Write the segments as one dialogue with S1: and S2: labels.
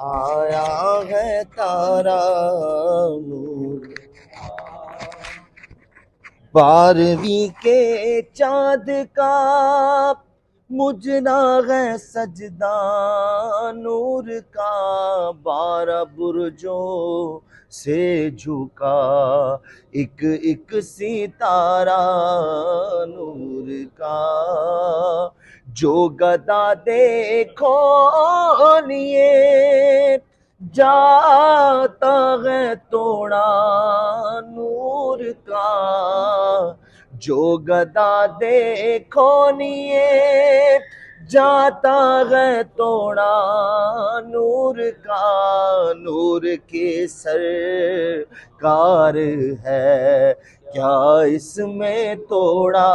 S1: آیا ہے تارا نور، بارہویں کے چاند کا مجرا ہے سجدہ نور کا، 12 برجوں سے جھکا ایک ایک ستارہ نور کا، جو گدا دیکھو لیے جاتا ہے توڑا نور کا، جو گدا دیکھو لیے جاتا ہے توڑا نور کا، نور کے سرکار ہے کیا اس میں توڑا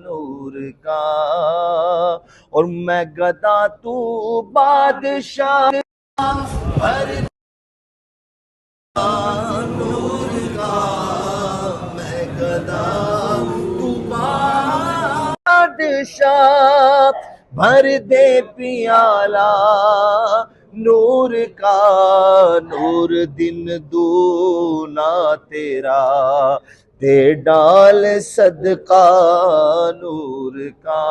S1: نور کا، اور میں گدا تو بادشاہ ہر نور کا، میں گدا تو بادشاہ بھر دے پیالہ نور کا، نور دن دونا تیرا دے ڈال صدقہ نور کا،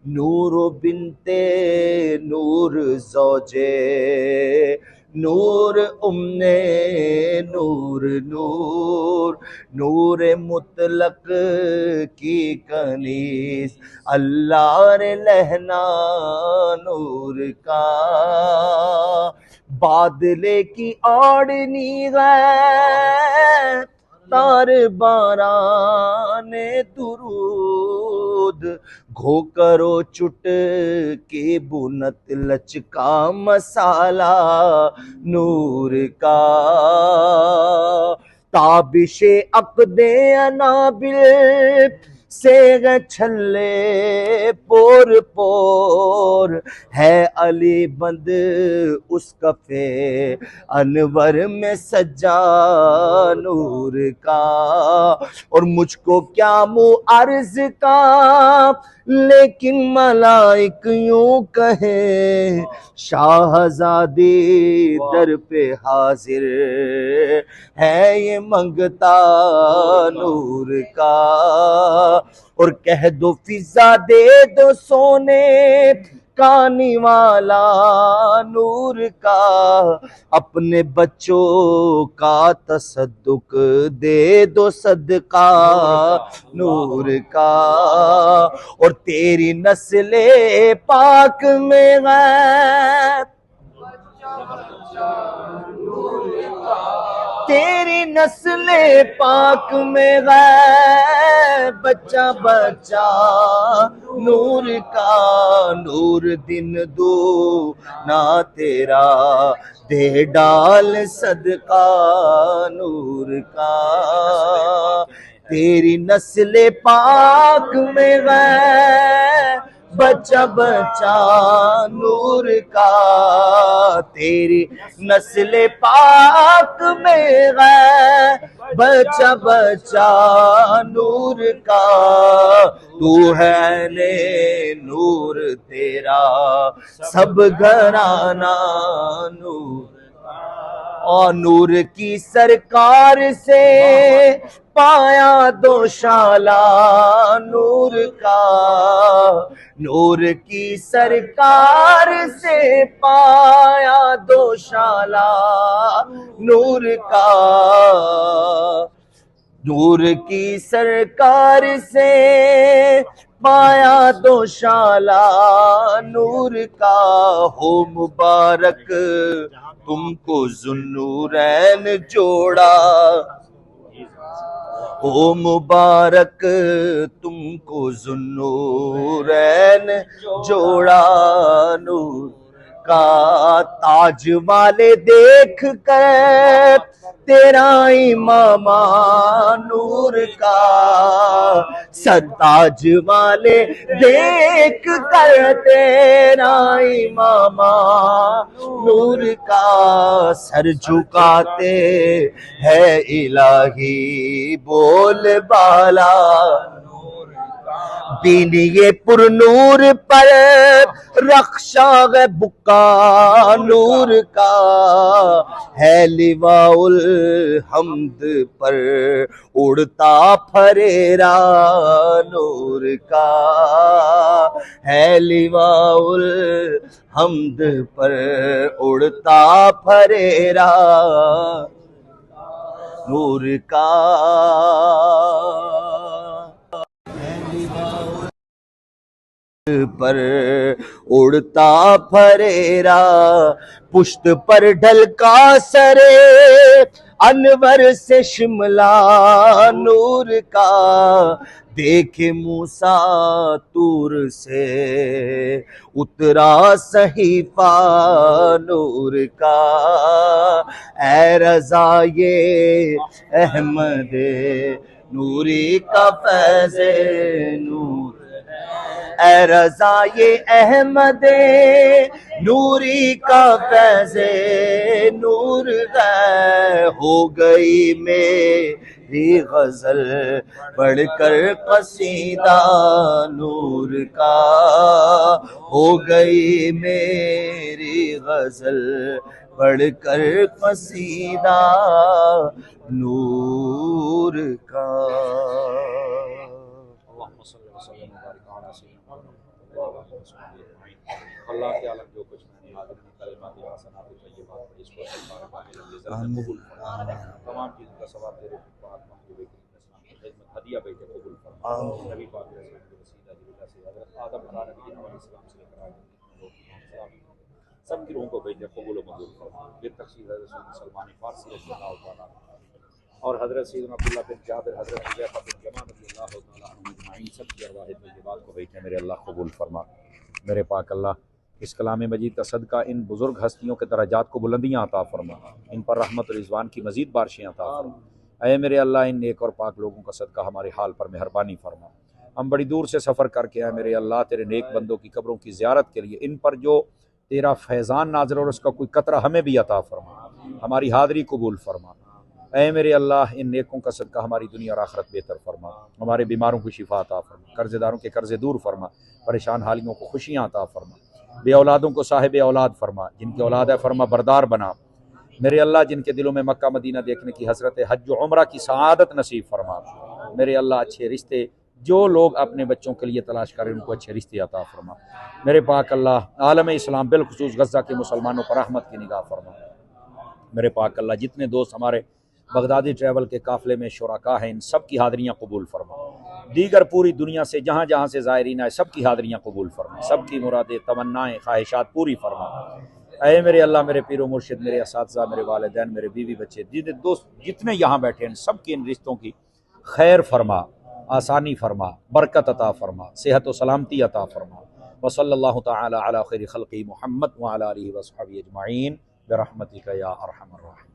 S1: نور بنتے نور زوجے نور نور نور نور مطلق کی کنیز اللہ رے لہنا نور کا، بادلے کی آڑنی ہے تار باران درود، گھو کرو چٹ کے بنت لچکا مسالہ نور کا، تابش عقد انابل سے گے چھلے پور پور، ہے علی بند اس کفے انور میں سجا نور کا، اور مجھ کو کیا منہ عرض کا لیکن ملائک یوں کہے شاہزادی در پہ حاضر ہے یہ منگتا نور کا، اور کہہ دو فضا دے دو سونے کا نوالا نور کا، اپنے بچوں کا تصدق دے دو صدقہ نور کا، اور تیری نسل پاک میں ہے تیری نسل پاک میں ہے بچہ بچہ نور کا، نور دن دونا تیرا دے ڈال صدقہ نور کا، تیری نسل پاک میں ہے بچہ بچہ نور کا، تیری نسل پاک میں ہے بچہ بچہ نور کا، تو ہے نور تیرا سب گھرانہ نور، اور نور کی سرکار سے پایا دوشالہ نور کا، نور کی سرکار سے پایا دوشالہ نور کا، نور کی سرکار سے پایا دوشالہ نور کا، ہو مبارک تم کو ذوالنورین جوڑا، ہو مبارک تم کو ذوالنورین جوڑا نور کا، تاج والے دیکھ کر تیرا امام نور کا، تاج والے دیکھ کر تیرا امام نور کا، سر جھکاتے ہے الہی بول بالا بینی پر نور پر رخشاغ بکا نور کا ہے لواء الحمد پر اڑتا پھریرا نور کا ہے لواء الحمد پر اڑتا پھریرا نور کا پر اڑتا پھریرا پشت پر ڈھلکا سرے انور سے شملہ نور کا دیکھے موسیٰ طور سے اترا صحیفہ نور کا اے رضا یہ احمد نوری کا فیض نور اے رضا یہ احمد نوری کا فیض نور ہے ہو گئی میری غزل بڑھ کر قصیدہ نور کا ہو گئی میری غزل بڑھ کر قصیدہ نور کا
S2: اللہ کے عالم جو کچھ میں نے حاضر کلمات حسنات طیبات اس کو قبول فرما تمام چیزوں کا ثواب تیرے پاک محبوب کریم اسلام کی خدمت ہدیہ بیٹے قبول فرما نبی پاک علیہ السلام کے وسیلہ جلالہ سے حضرت آدم علیہ السلام سے لے کر آج سب کی روحوں کو بیٹے قبول و منظور فرما بالتخصیص حضرت سلمان فارسی رضی اللہ تعالیٰ اور حضرت سیدنا عبداللہ بن جابر حضرت حذیفہ بن یمان رضی اللہ تعالیٰ عنہ اجمعین سب کی ارواح طیبات کو بیٹے میرے اللہ قبول فرما میرے پاک اللہ اس کلام مجید کا صدقہ ان بزرگ ہستیوں کے درجات کو بلندیاں عطا فرما ان پر رحمت و رضوان کی مزید بارشیں عطا فرما اے میرے اللہ ان نیک اور پاک لوگوں کا صدقہ ہمارے حال پر مہربانی فرما ہم بڑی دور سے سفر کر کے آئے میرے اللہ تیرے نیک بندوں کی قبروں کی زیارت کے لیے ان پر جو تیرا فیضان نازل اور اس کا کوئی قطرہ ہمیں بھی عطا فرما ہماری حاضری قبول فرما اے میرے اللہ ان نیکوں کا صدقہ ہماری دنیا اور آخرت بہتر فرما ہمارے بیماروں کو شفا عطا فرما قرض داروں کے قرضے دور فرما پریشان حالیوں کو خوشیاں عطا فرما بے اولادوں کو صاحب اولاد فرما جن کی اولاد ہے فرما بردار بنا میرے اللہ جن کے دلوں میں مکہ مدینہ دیکھنے کی حسرت حج و عمرہ کی سعادت نصیب فرما میرے اللہ اچھے رشتے جو لوگ اپنے بچوں کے لیے تلاش کریں ان کو اچھے رشتے عطا فرما میرے پاک اللہ عالم اسلام بالخصوص غزہ کے مسلمانوں پر رحمت کی نگاہ فرما میرے پاک اللہ جتنے دوست ہمارے بغدادی ٹریول کے قافلے میں شرکا ہیں ان سب کی حاضریاں قبول فرما دیگر پوری دنیا سے جہاں جہاں سے زائرین آئے سب کی حاضریاں قبول فرما سب کی مرادیں تمنائیں خواہشات پوری فرما اے میرے اللہ میرے پیر و مرشد میرے اساتذہ میرے والدین میرے بیوی بچے دوست جتنے یہاں بیٹھے ہیں سب کے ان رشتوں کی خیر فرما آسانی فرما برکت عطا فرما صحت و سلامتی عطا فرما وصلی اللہ تعالی علی خیر خلقی محمد وعلی آلہ وصحبہ اجمعین برحمتک یا ارحم الراحمین.